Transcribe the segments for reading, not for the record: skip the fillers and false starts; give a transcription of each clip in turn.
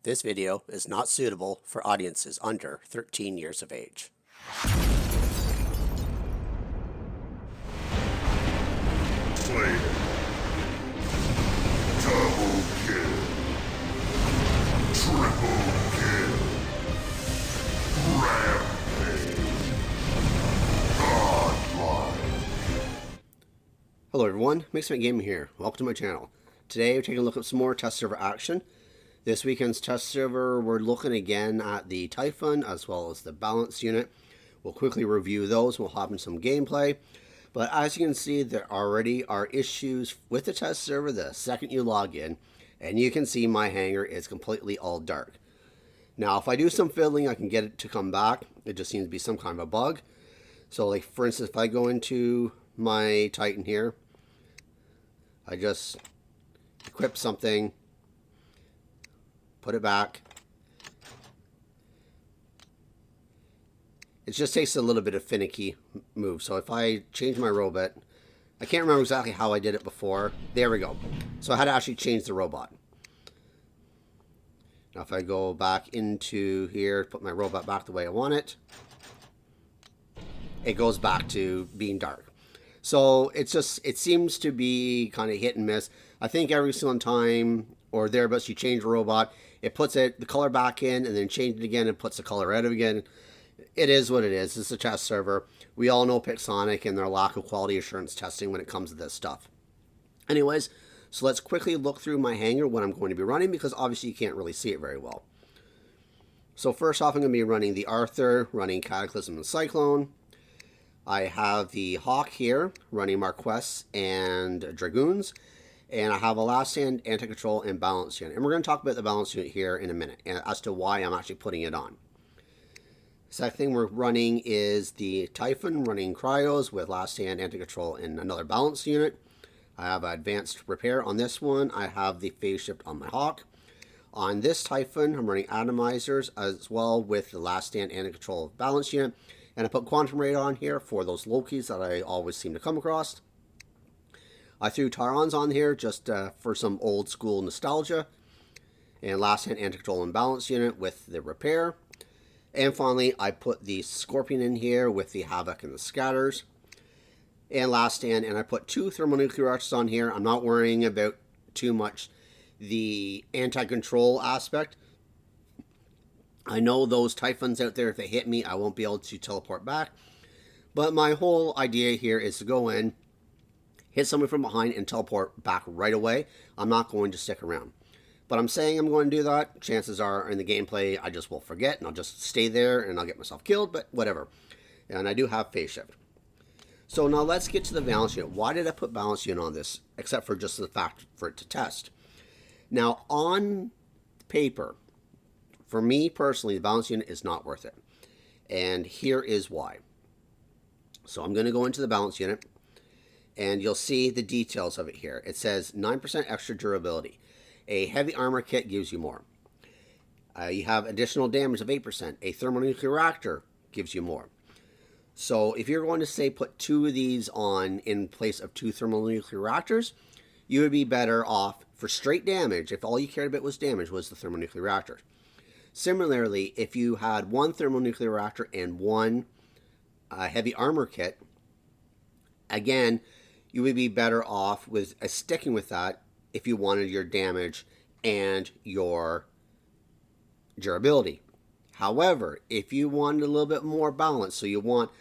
This video is not suitable for audiences under 13 years of age. Play. Double kill. Triple kill. Rampage. Godlike. Hello everyone, Mixfant Gaming here. Welcome to my channel. Today we're taking a look at some more test server action. This weekend's test server, we're looking again at the Typhon as well as the balance unit. We'll quickly review those. We'll hop in some gameplay. But as you can see, there already are issues with the test server the second you log in. And you can see my hangar is completely all dark. Now, if I do some fiddling, I can get it to come back. It just seems to be some kind of a bug. So, like, for instance, if I go into my Titan here, I just equip something, put it back. It just takes a little bit of finicky move. So if I change my robot, I can't remember exactly how I did it before. There we go. So I had to actually change the robot. Now if I go back into here, put my robot back the way I want it, it goes back to being dark. So it's just, it seems to be kind of hit and miss. I think every single time or thereabouts you change the robot, it puts the color back in and then change it again and puts the color out of again. It is what it is. It's a test server. We all know Pixonic and their lack of quality assurance testing when it comes to this stuff. Anyways, so let's quickly look through my hangar, what I'm going to be running, because obviously you can't really see it very well. So first off, I'm going to be running the Arthur, running Cataclysm and Cyclone. I have the Hawk here, running Marquess and Dragoons. And I have a Last Stand, Anti-Control, and Balance Unit. And we're going to talk about the Balance Unit here in a minute, and as to why I'm actually putting it on. Second thing we're running is the Typhon, running Cryos with Last Stand, Anti-Control, and another Balance Unit. I have Advanced Repair on this one. I have the Phase Shift on my Hawk. On this Typhon, I'm running Atomizers as well with the Last Stand, Anti-Control, Balance Unit. And I put Quantum Radar on here for those Lokis that I always seem to come across. I threw Tyrons on here just for some old school nostalgia. And Last Hand, Anti-Control, and Balance Unit with the Repair. And finally, I put the Scorpion in here with the Havoc and the Scatters. And Last Stand, and I put two Thermonuclear Archers on here. I'm not worrying about too much the anti-control aspect. I know those Typhons out there, if they hit me, I won't be able to teleport back. But my whole idea here is to go in, hit someone from behind, and teleport back right away. I'm not going to stick around. But I'm saying I'm going to do that. Chances are in the gameplay I just will forget and I'll just stay there and I'll get myself killed, but whatever. And I do have Phase Shift. So now let's get to the Balance Unit. Why did I put Balance Unit on this, except for just the fact for it to test? Now on paper, for me personally, the Balance Unit is not worth it. And here is why. So I'm going to go into the Balance Unit and you'll see the details of it here. It says 9% extra durability. A heavy armor kit gives you more. You have additional damage of 8%. A thermonuclear reactor gives you more. So if you're going to say put two of these on in place of two thermonuclear reactors, you would be better off for straight damage, if all you cared about was damage, was the thermonuclear reactor. Similarly, if you had one thermonuclear reactor and one heavy armor kit, again, you would be better off with sticking with that if you wanted your damage and your durability. However, if you wanted a little bit more balance, so you want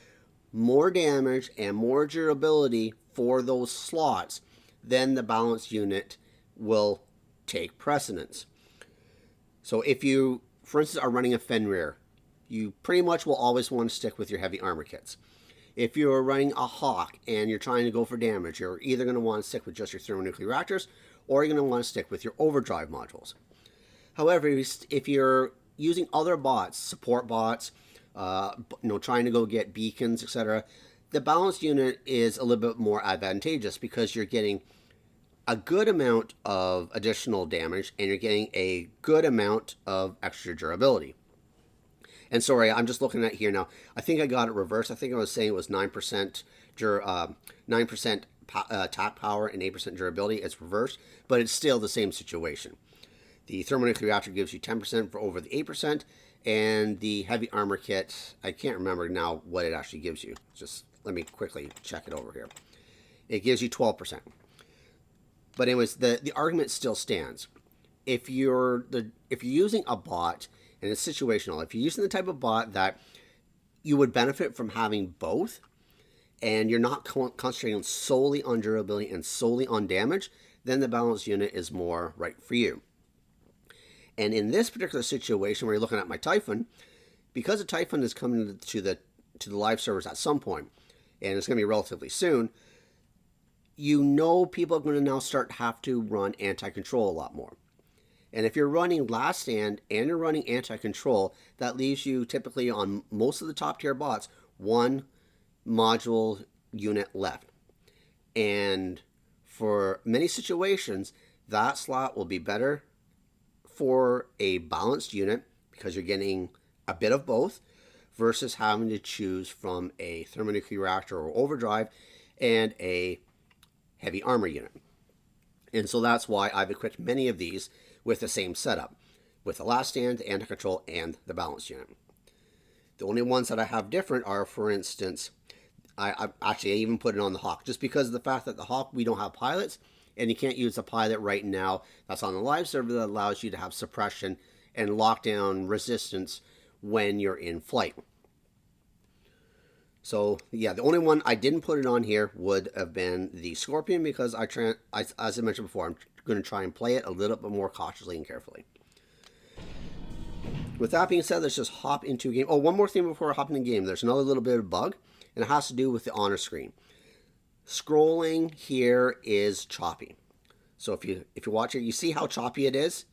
more damage and more durability for those slots, then the Balance Unit will take precedence. So if you, for instance, are running a Fenrir, you pretty much will always want to stick with your heavy armor kits. If you're running a Hawk and you're trying to go for damage, you're either going to want to stick with just your thermonuclear reactors, or you're going to want to stick with your overdrive modules. However, if you're using other bots, support bots, trying to go get beacons, etc., the Balance Unit is a little bit more advantageous because you're getting a good amount of additional damage and you're getting a good amount of extra durability. And sorry, I'm just looking at here now. I think I got it reversed. I think I was saying it was 9% attack power and 8% durability. It's reversed, but it's still the same situation. The thermonuclear reactor gives you 10% for over the 8%, and the heavy armor kit, I can't remember now what it actually gives you. Just let me quickly check it over here. It gives you 12%. But anyways, the argument still stands. If you're using a bot and it's situational, if you're using the type of bot that you would benefit from having both, and you're not concentrating solely on durability and solely on damage, then the balanced unit is more right for you. And in this particular situation where you're looking at my Typhon, because the Typhon is coming to the live servers at some point, and it's going to be relatively soon, you know people are going to now have to run anti-control a lot more. And if you're running Last Stand and you're running anti-control, that leaves you typically on most of the top tier bots, one module unit left. And for many situations, that slot will be better for a balanced unit because you're getting a bit of both versus having to choose from a thermonuclear reactor or overdrive and a heavy armor unit. And so that's why I've equipped many of these with the same setup, with the Last Stand, the anti-control, and the balanced unit. The only ones that I have different are, for instance, I even put it on the Hawk, just because of the fact that the Hawk, we don't have pilots, and you can't use a pilot right now that's on the live server that allows you to have suppression and lockdown resistance when you're in flight. So yeah, the only one I didn't put it on here would have been the Scorpion, because as I mentioned before, I'm going to try and play it a little bit more cautiously and carefully. With that being said, let's just hop into a game. Oh, one more thing before I hop into the game. There's another little bit of bug, and it has to do with the honor screen. Scrolling here is choppy. So if you watch it, you see how choppy it is?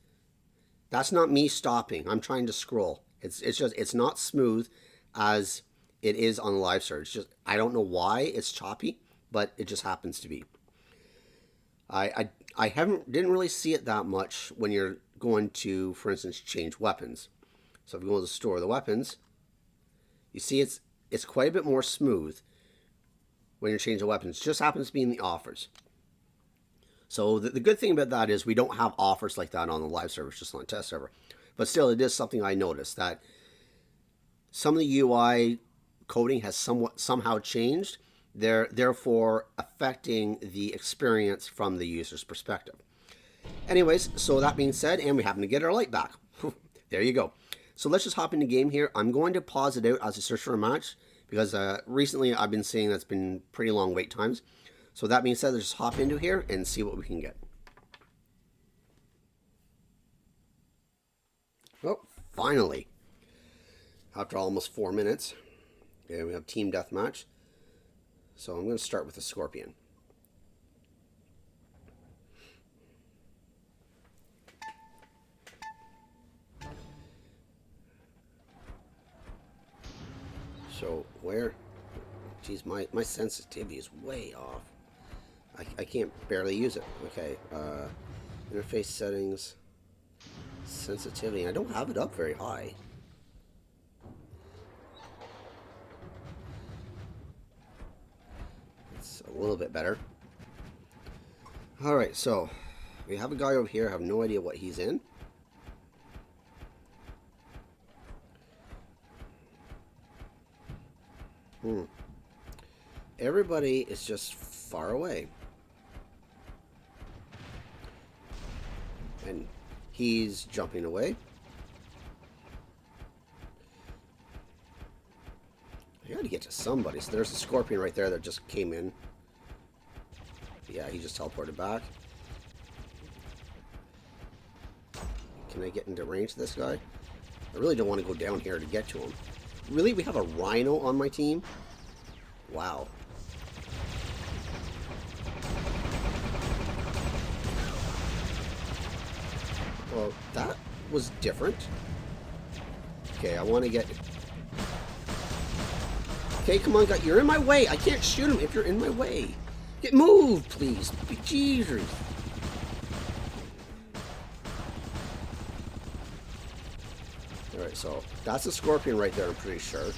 That's not me stopping. I'm trying to scroll. It's not smooth as it is on the live server. It's just, I don't know why it's choppy, but it just happens to be. I didn't really see it that much when you're going to, for instance, change weapons. So if you go to the store of the weapons, you see it's quite a bit more smooth when you're changing weapons. It just happens to be in the offers. So the good thing about that is we don't have offers like that on the live server, it's just on the test server. But still, it is something I noticed, that some of the UI coding has somehow changed, therefore affecting the experience from the user's perspective. Anyways, so that being said, and we happen to get our light back. There you go. So let's just hop into game here. I'm going to pause it out as I search for a match, because recently I've been seeing that's been pretty long wait times. So that being said, let's just hop into here and see what we can get. Oh, finally. After almost 4 minutes. Okay, we have team deathmatch. So I'm going to start with the Scorpion. So where? Geez, my sensitivity is way off. I can't barely use it. Okay, interface settings, sensitivity. I don't have it up very high. It's a little bit better. All right, so we have a guy over here. I have no idea what he's in. Everybody is just far away. And he's jumping away. I gotta get to somebody. So there's a Scorpion right there that just came in. Yeah, he just teleported back. Can I get into range of this guy? I really don't want to go down here to get to him. Really? We have a Rhino on my team? Wow. Well, that was different. Okay, I want to get... Okay, come on, guys. You're in my way. I can't shoot him if you're in my way. Get moved, please. Jesus. Alright, so that's a Scorpion right there, I'm pretty sure.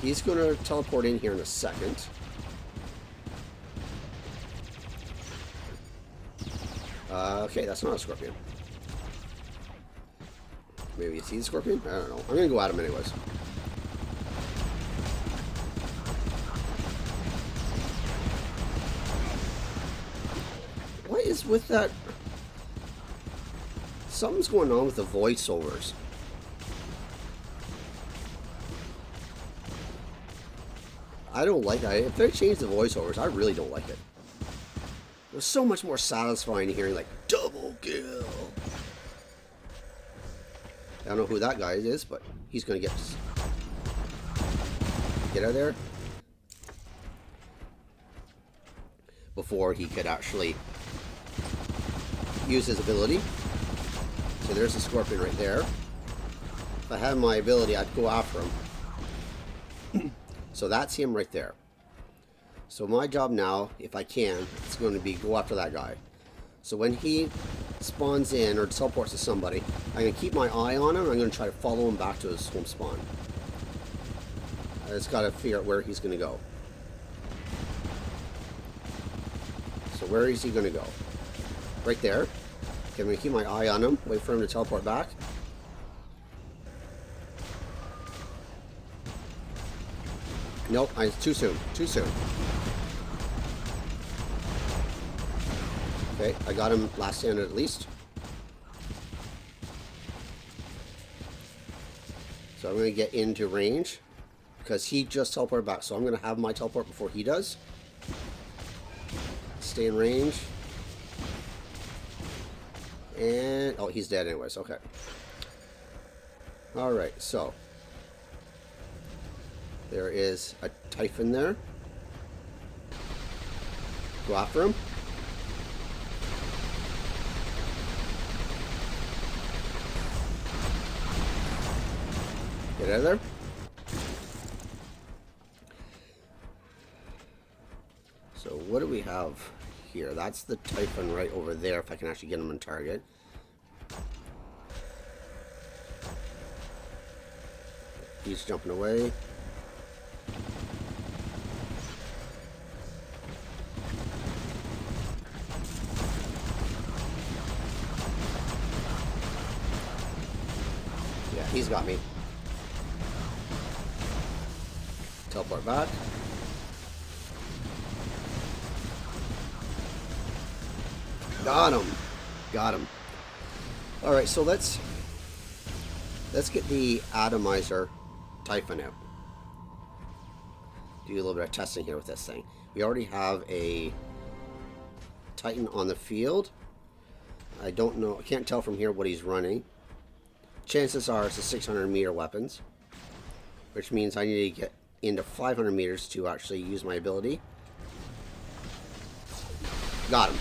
He's going to teleport in here in a second. Okay, that's not a Scorpion. Maybe you see the scorpion? I don't know. I'm gonna go at him anyways. What is with that? Something's going on with the voiceovers. I don't like that. If they change the voiceovers, I really don't like it. It was so much more satisfying hearing like double kill. I don't know who that guy is, but he's gonna get out of there before he could actually use his ability. So there's the scorpion right there. If I had my ability, I'd go after him. So that's him right there. So my job now, if I can, it's going to be go after that guy. So when he spawns in or teleports to somebody, I'm going to keep my eye on him. And I'm going to try to follow him back to his home spawn. I just got to figure out where he's going to go. So where is he going to go? Right there. Okay, I'm going to keep my eye on him. Wait for him to teleport back. Nope, too soon. Too soon. Okay, I got him last stand at least. So I'm going to get into range because he just teleported back. So I'm going to have my teleport before he does. Stay in range. And, oh, he's dead anyways. Okay. Alright, so there is a Typhon there. Go after him. Get out of there. So what do we have here? That's the Typhon right over there, if I can actually get him on target. He's jumping away. Yeah, he's got me. Teleport back. Got him. Got him. Alright, so let's get the atomizer Typhon out. Do a little bit of testing here with this thing. We already have a Titan on the field. I don't know, I can't tell from here what he's running. Chances are it's a 600 meter weapons, which means I need to get into 500 meters to actually use my ability. Got him.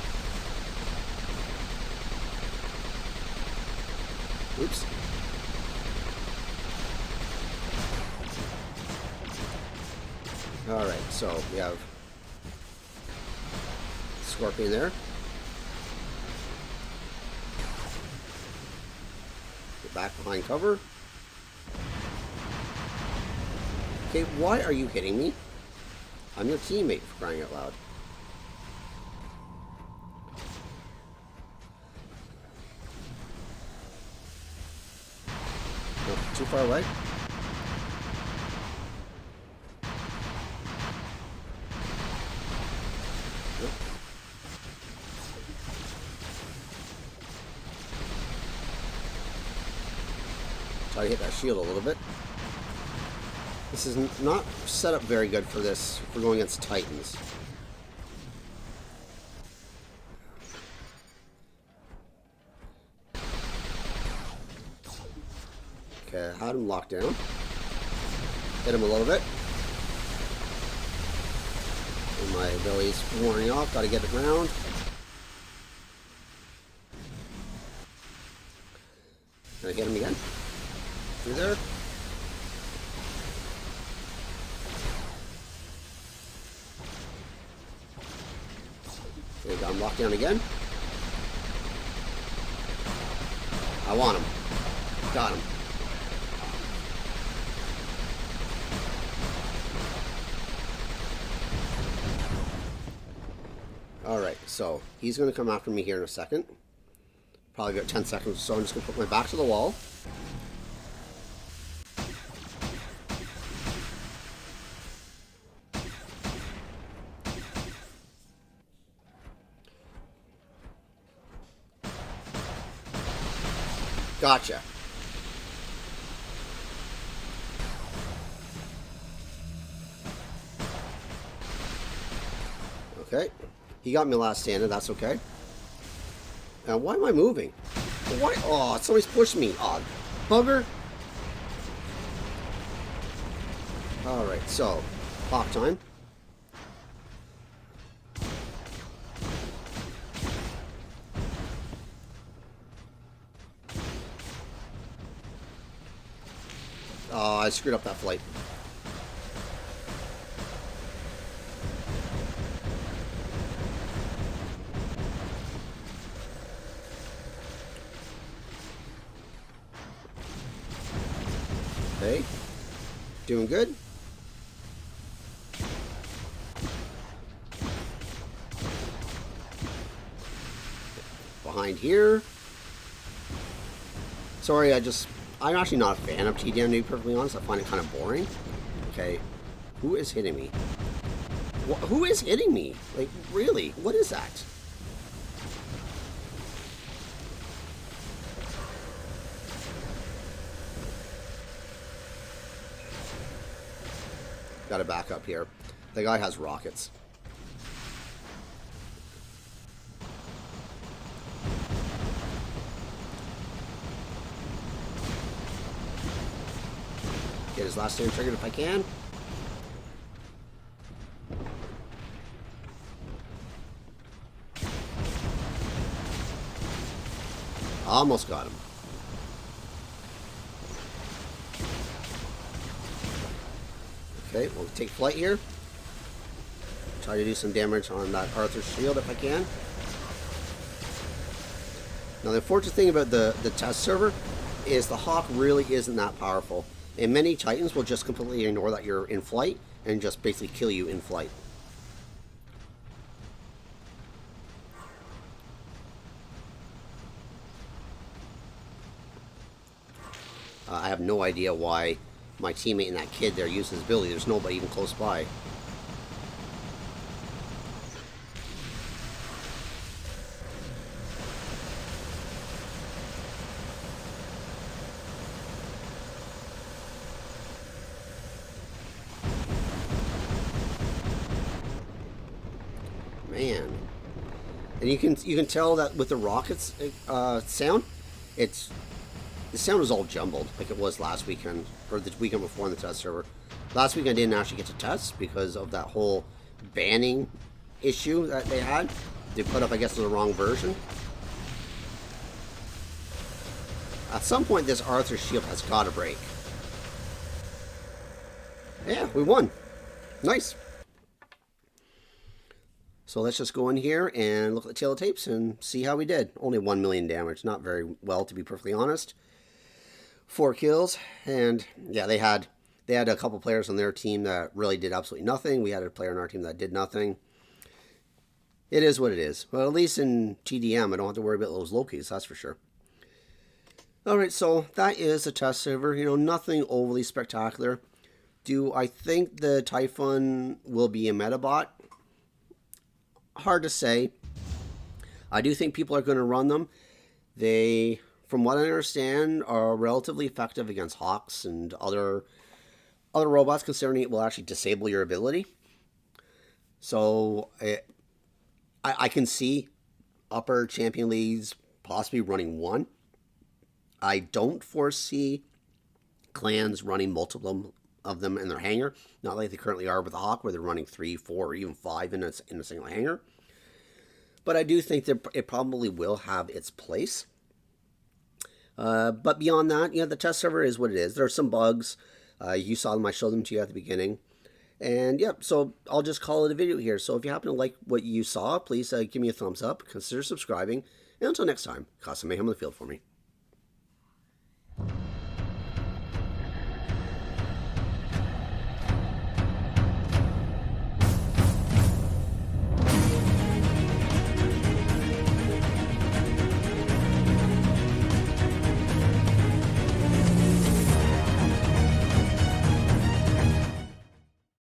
Oops. Alright, so we have Scorpion there. Get back behind cover. Okay, why are you hitting me? I'm your teammate, for crying out loud. No, too far away? Nope. Try to hit that shield a little bit. This is not set up very good for this, if we're going against Titans. Okay, I had him locked down. Hit him a little bit. And my ability's wearing off, gotta get it round. Can I hit him again? Through there? Okay, got him locked down again. I want him. Got him. Alright, so he's going to come after me here in a second. Probably about 10 seconds, so I'm just going to put my back to the wall. Gotcha. Okay. He got me last standard. That's okay. Now, why am I moving? Why? Oh, somebody's pushing me. Oh, bugger. Alright, so, hawk time. Oh, I screwed up that flight. Okay. Doing good. Behind here. Sorry, I'm actually not a fan of TDM, to be perfectly honest. I find it kind of boring. Okay. Who is hitting me? Who is hitting me? Like, really? What is that? Gotta back up here. The guy has rockets. Get his last stand triggered if I can. Almost got him. Okay, we'll take flight here. Try to do some damage on that Arthur's shield if I can. Now the unfortunate thing about the test server is the Hawk really isn't that powerful. And many Titans will just completely ignore that you're in flight and just basically kill you in flight. I have no idea why my teammate and that kid there used his ability. There's nobody even close by. Man. And you can tell that with the rockets sound, the sound was all jumbled, like it was last weekend, or the weekend before on the test server. Last week I didn't actually get to test because of that whole banning issue that they had. They put up, I guess, the wrong version. At some point, this Arthur shield has got to break. Yeah, we won. Nice. So let's just go in here and look at the tail of tapes and see how we did. Only 1 million damage. Not very well, to be perfectly honest. 4 kills, and yeah, they had a couple players on their team that really did absolutely nothing. We had a player on our team that did nothing. It is what it is. Well, at least in TDM, I don't have to worry about those low-keys, that's for sure. Alright, so that is a test server. You know, nothing overly spectacular. Do I think the Typhon will be a metabot? Hard to say. I do think people are going to run them. They, from what I understand, are relatively effective against Hawks and other robots, considering it will actually disable your ability. So I can see upper champion leagues possibly running one. I don't foresee clans running multiple of them in their hangar, not like they currently are with the Hawk, where they're running 3, 4, or even 5 in a single hangar. But I do think that it probably will have its place. But beyond that, you know, the test server is what it is. There are some bugs. You saw them. I showed them to you at the beginning. And yep, so I'll just call it a video here. So if you happen to like what you saw, please give me a thumbs up. Consider subscribing. And until next time, cause some mayhem on the field for me.